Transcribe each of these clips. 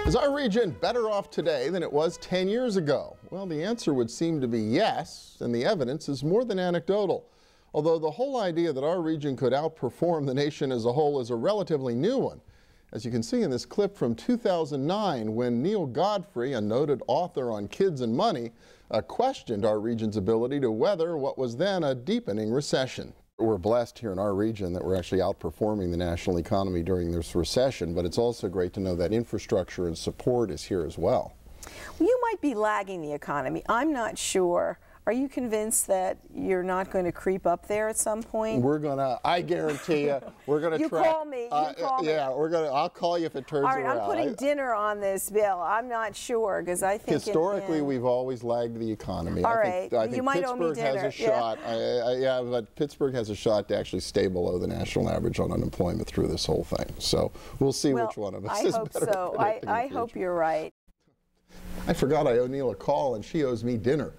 Is our region better off today than it was 10 years ago? Well, the answer would seem to be yes, and the evidence is more than anecdotal. Although the whole idea that our region could outperform the nation as a whole is a relatively new one. As you can see in this clip from 2009, when Neil Godfrey, a noted author on kids and money, questioned our region's ability to weather what was then a deepening recession. We're blessed here in our region that we're actually outperforming the national economy during this recession, but it's also great to know that infrastructure and support is here as well. Well, you might be lagging the economy. I'm not sure. Are you convinced that you're not going to creep up there at some point? We're gonna, I guarantee you, we're gonna You call me, you call me. Yeah, I'll call you if it turns around. All right, I'm putting dinner on this bill. I'm not sure, because I think historically we've always lagged the economy. All I think you might Pittsburgh owe me dinner. has a shot. Yeah, but Pittsburgh has a shot to actually stay below the national average on unemployment through this whole thing. So we'll see which one of us is better. So. I hope you're right. I forgot I owe Neil a call, and she owes me dinner.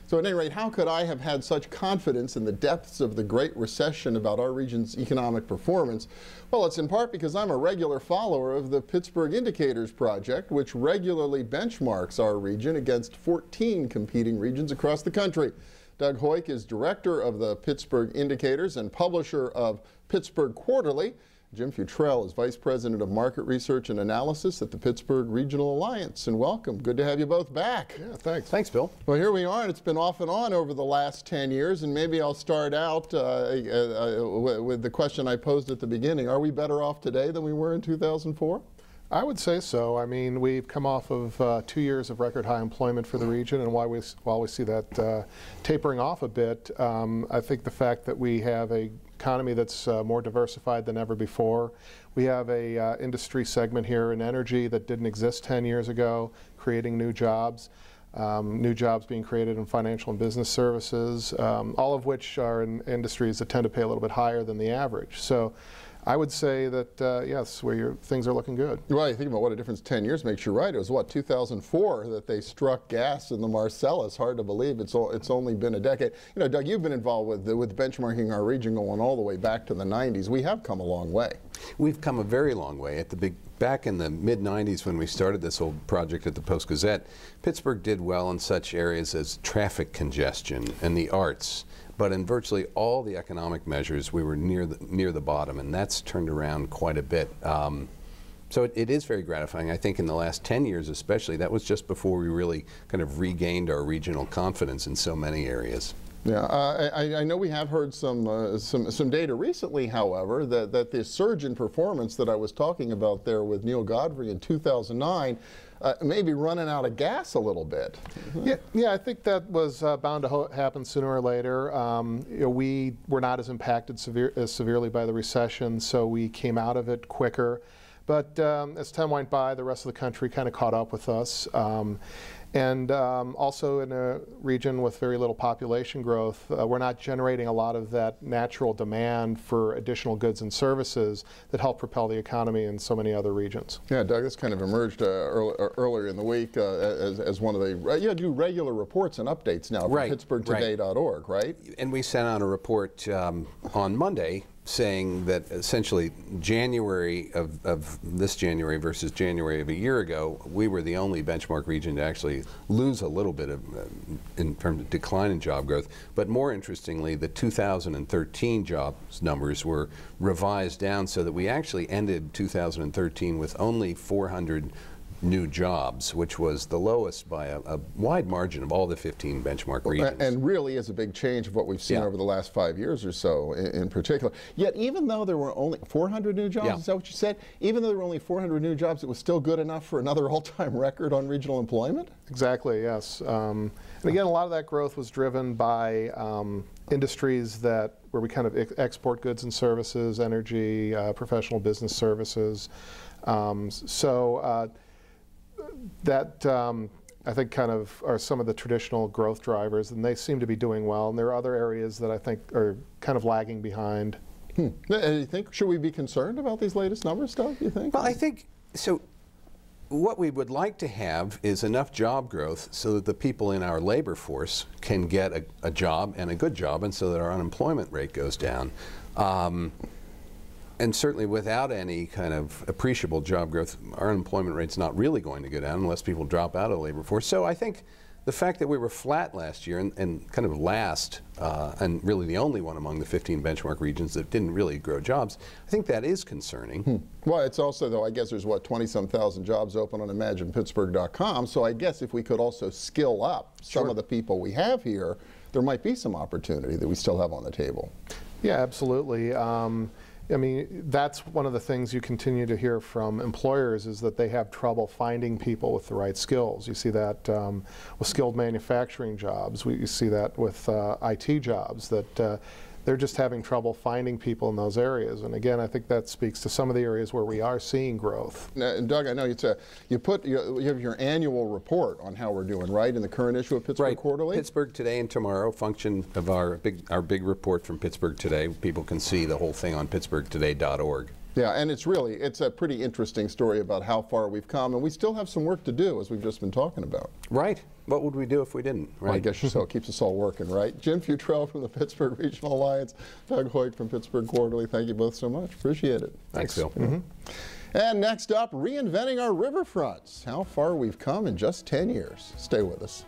So at any rate, how could I have had such confidence in the depths of the Great Recession about our region's economic performance? Well, it's in part because I'm a regular follower of the Pittsburgh Indicators Project, which regularly benchmarks our region against 14 competing regions across the country. Doug Heuck is director of the Pittsburgh Indicators and publisher of Pittsburgh Quarterly. Jim Futrell is Vice President of Market Research and Analysis at the Pittsburgh Regional Alliance. And welcome. Good to have you both back. Yeah, thanks. Thanks, Bill. Well, here we are, and it's been off and on over the last 10 years. And maybe I'll start out with the question I posed at the beginning. Are we better off today than we were in 2004? I would say so. I mean, we've come off of 2 years of record high employment for the region, and while we see that tapering off a bit, I think the fact that we have a economy that's more diversified than ever before. We have a industry segment here in energy that didn't exist 10 years ago, creating new jobs being created in financial and business services, all of which are in industries that tend to pay a little bit higher than the average. So I would say that, yes, things are looking good. Well, you think about what a difference 10 years makes. You're right. It was, what, 2004 that they struck gas in the Marcellus. Hard to believe it's only been a decade. You know, Doug, you've been involved with benchmarking our region going all the way back to the 90s. We have come a long way. We've come a very long way. Back in the mid-90s when we started this whole project at the Post-Gazette, Pittsburgh did well in such areas as traffic congestion and the arts. But in virtually all the economic measures, we were near the bottom, and that's turned around quite a bit. So it is very gratifying. I think in the last 10 years especially, that was just before we really kind of regained our regional confidence in so many areas. Yeah, I know we have heard some data recently, howeher, that the surge in performance that I was talking about there with Neil Godfrey in 2009 may be running out of gas a little bit. Yeah, I think that was bound to happen sooner or later. You know, we were not as impacted as severely by the recession, so we came out of it quicker. But as time went by, the rest of the country kind of caught up with us. And also in a region with very little population growth, we're not generating a lot of that natural demand for additional goods and services that help propel the economy in so many other regions. Yeah, Doug, this kind of emerged earlier in the week as one of the, you do regular reports and updates now from PittsburghToday.org, right? And we sent out a report on Monday saying that essentially January of this January versus January of a year ago, we were the only benchmark region to actually lose a little bit of in terms of decline in job growth. But more interestingly, the 2013 jobs numbers were revised down so that we actually ended 2013 with only 400 new jobs, which was the lowest by a wide margin of all the 15 benchmark regions. And really is a big change of what we've seen over the last 5 years or so in particular. Yet even though there were only 400 new jobs, is that what you said? Even though there were only 400 new jobs, it was still good enough for another all-time record on regional employment? Exactly, yes. And again, a lot of that growth was driven by industries where we kind of export goods and services, energy, professional business services. That I think kind of are some of the traditional growth drivers, and they seem to be doing well. And there are other areas that I think are kind of lagging behind. You think, should we be concerned about these latest numbers, Doug, you think? Well, I think, so what we would like to have is enough job growth so that the people in our labor force can get a job and a good job, and so that our unemployment rate goes down. And certainly without any kind of appreciable job growth, our unemployment rate's not really going to go down unless people drop out of the labor force. So I think the fact that we were flat last year and kind of last, and really the only one among the 15 benchmark regions that didn't really grow jobs, I think that is concerning. Well, it's also, though, I guess there's, what, 20-some thousand jobs open on ImaginePittsburgh.com, so I guess if we could also skill up some of the people we have here, there might be some opportunity that we still have on the table. Yeah, absolutely. I mean, that's one of the things you continue to hear from employers is that they have trouble finding people with the right skills. You see that with skilled manufacturing jobs. You see that with IT jobs, that they're just having trouble finding people in those areas. And again, I think that speaks to some of the areas where we are seeing growth. Now, and Doug, I know you have your annual report on how we're doing, right, in the current issue of Pittsburgh Quarterly? Pittsburgh Today and Tomorrow, function of our big report from Pittsburgh Today. People can see the whole thing on pittsburghtoday.org. Yeah, and it's a pretty interesting story about how far we've come, and we still have some work to do, as we've just been talking about. Right. What would we do if we didn't? Right. Well, I guess so. It keeps us all working, right? Jim Futrell from the Pittsburgh Regional Alliance, Doug Heuck from Pittsburgh Quarterly. Thank you both so much. Appreciate it. Thanks, Phil. And next up, reinventing our riverfronts. How far we've come in just 10 years. Stay with us.